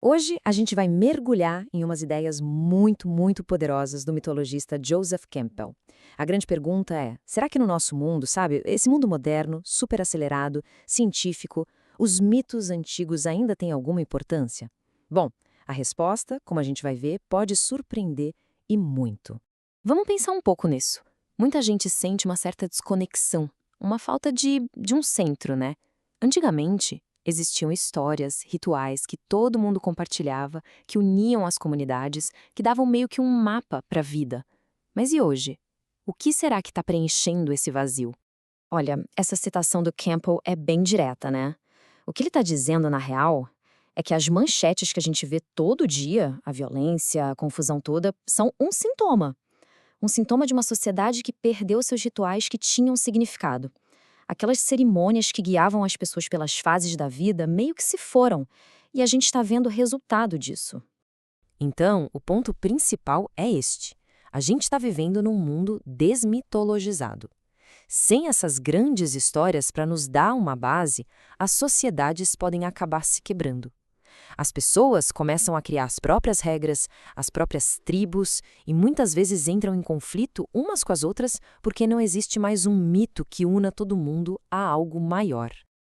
Hoje a gente vai mergulhar em umas ideias muito poderosas do mitologista Joseph Campbell. A grande pergunta é: será que no nosso mundo, sabe, esse mundo moderno, super acelerado, científico, os mitos antigos ainda têm alguma importância? Bom, a resposta, como a gente vai ver, pode surpreender e muito. Vamos pensar um pouco nisso. Muita gente sente uma certa desconexão, uma falta de um centro, né? Antigamente, existiam histórias, rituais que todo mundo compartilhava, que uniam as comunidades, que davam meio que um mapa para a vida. Mas e hoje? O que será que está preenchendo esse vazio? Olha, essa citação do Campbell é bem direta, né? O que ele está dizendo, na real, é que as manchetes que a gente vê todo dia, a violência, a confusão toda, são um sintoma. Um sintoma de uma sociedade que perdeu seus rituais que tinham significado. Aquelas cerimônias que guiavam as pessoas pelas fases da vida meio que se foram, e a gente está vendo o resultado disso. Então, o ponto principal é este. A gente está vivendo num mundo desmitologizado. Sem essas grandes histórias para nos dar uma base, as sociedades podem acabar se quebrando. As pessoas começam a criar as próprias regras, as próprias tribos, e muitas vezes entram em conflito umas com as outras porque não existe mais um mito que una todo mundo a algo maior.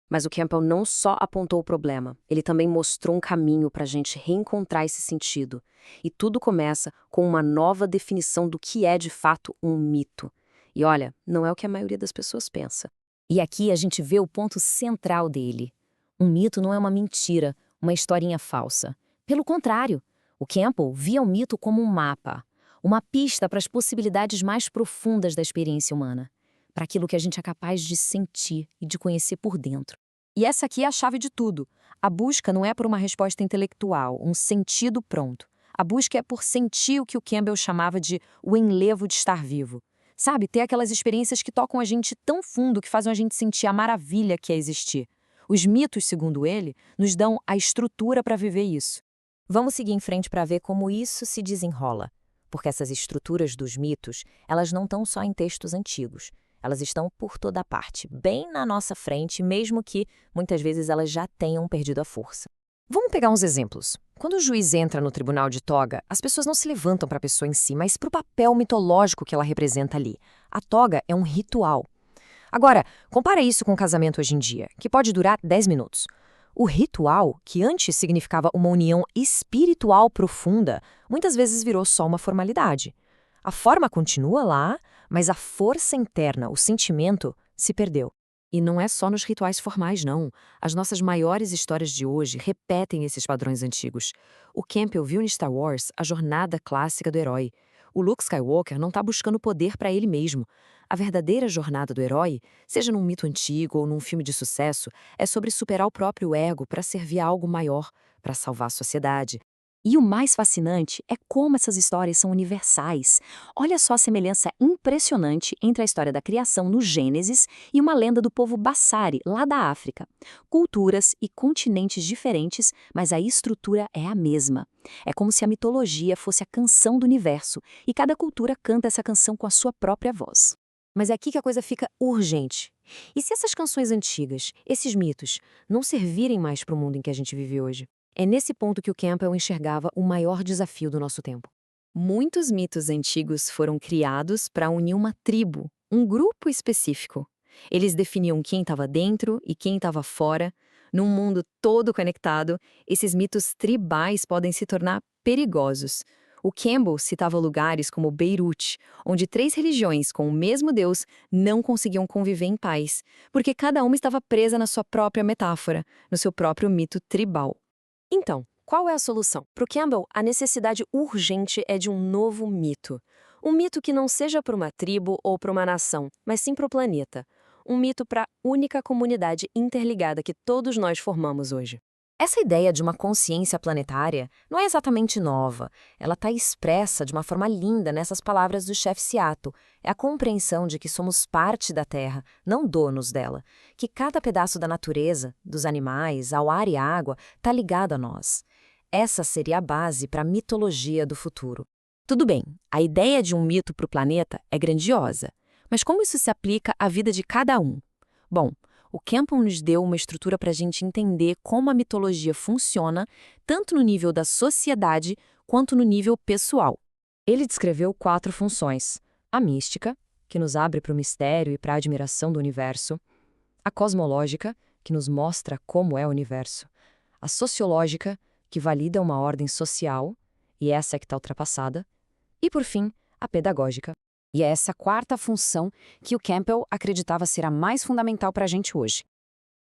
Mas o Campbell não só apontou o problema, ele também mostrou um caminho para a gente reencontrar esse sentido. E tudo começa com uma nova definição do que é de fato um mito. E olha, não é o que a maioria das pessoas pensa. E aqui a gente vê o ponto central dele. Um mito não é uma mentira, uma historinha falsa. Pelo contrário, o Campbell via o mito como um mapa, uma pista para as possibilidades mais profundas da experiência humana, para aquilo que a gente é capaz de sentir e de conhecer por dentro. E essa aqui é a chave de tudo. A busca não é por uma resposta intelectual, um sentido pronto. A busca é por sentir o que o Campbell chamava de o enlevo de estar vivo. Sabe, ter aquelas experiências que tocam a gente tão fundo que fazem a gente sentir a maravilha que é existir. Os mitos, segundo ele, nos dão a estrutura para viver isso. Vamos seguir em frente para ver como isso se desenrola. Porque essas estruturas dos mitos, elas não estão só em textos antigos. Elas estão por toda parte, bem na nossa frente, mesmo que, muitas vezes, elas já tenham perdido a força. Vamos pegar uns exemplos. Quando o juiz entra no tribunal de toga, as pessoas não se levantam para a pessoa em si, mas para o papel mitológico que ela representa ali. A toga é um ritual. Agora, compara isso com o casamento hoje em dia, que pode durar 10 minutos. O ritual, que antes significava uma união espiritual profunda, muitas vezes virou só uma formalidade. A forma continua lá, mas a força interna, o sentimento, se perdeu. E não é só nos rituais formais, não. As nossas maiores histórias de hoje repetem esses padrões antigos. O Campbell viu em Star Wars a jornada clássica do herói. O Luke Skywalker não está buscando poder para ele mesmo. A verdadeira jornada do herói, seja num mito antigo ou num filme de sucesso, é sobre superar o próprio ego para servir a algo maior, para salvar a sociedade. E o mais fascinante é como essas histórias são universais. Olha só a semelhança impressionante entre a história da criação no Gênesis e uma lenda do povo Bassari, lá da África. Culturas e continentes diferentes, mas a estrutura é a mesma. É como se a mitologia fosse a canção do universo, e cada cultura canta essa canção com a sua própria voz. Mas é aqui que a coisa fica urgente. E se essas canções antigas, esses mitos, não servirem mais para o mundo em que a gente vive hoje? É nesse ponto que o Campbell enxergava o maior desafio do nosso tempo. Muitos mitos antigos foram criados para unir uma tribo, um grupo específico. Eles definiam quem estava dentro e quem estava fora. Num mundo todo conectado, esses mitos tribais podem se tornar perigosos. O Campbell citava lugares como Beirute, onde 3 religiões com o mesmo Deus não conseguiam conviver em paz, porque cada uma estava presa na sua própria metáfora, no seu próprio mito tribal. Então, qual é a solução? Para o Campbell, a necessidade urgente é de um novo mito. Um mito que não seja para uma tribo ou para uma nação, mas sim para o planeta. Um mito para a única comunidade interligada que todos nós formamos hoje. Essa ideia de uma consciência planetária não é exatamente nova. Ela está expressa de uma forma linda nessas palavras do chefe Seattle. É a compreensão de que somos parte da Terra, não donos dela. Que cada pedaço da natureza, dos animais, ao ar e à água, está ligado a nós. Essa seria a base para a mitologia do futuro. Tudo bem, a ideia de um mito para o planeta é grandiosa. Mas como isso se aplica à vida de cada um? Bom, O Campbell nos deu uma estrutura para a gente entender como a mitologia funciona, tanto no nível da sociedade quanto no nível pessoal. Ele descreveu 4 funções: a mística, que nos abre para o mistério e para a admiração do universo; a cosmológica, que nos mostra como é o universo; a sociológica, que valida uma ordem social, e essa é que está ultrapassada; e, por fim, a pedagógica. E é essa 4ª função que o Campbell acreditava ser a mais fundamental para a gente hoje.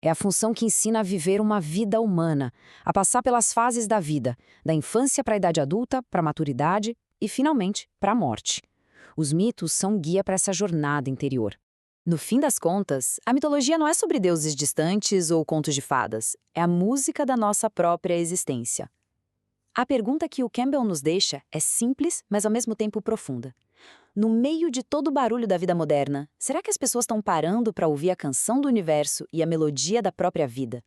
É a função que ensina a viver uma vida humana, a passar pelas fases da vida, da infância para a idade adulta, para a maturidade e, finalmente, para a morte. Os mitos são um guia para essa jornada interior. No fim das contas, a mitologia não é sobre deuses distantes ou contos de fadas, é a música da nossa própria existência. A pergunta que o Campbell nos deixa é simples, mas ao mesmo tempo profunda. No meio de todo o barulho da vida moderna, será que as pessoas estão parando para ouvir a canção do universo e a melodia da própria vida?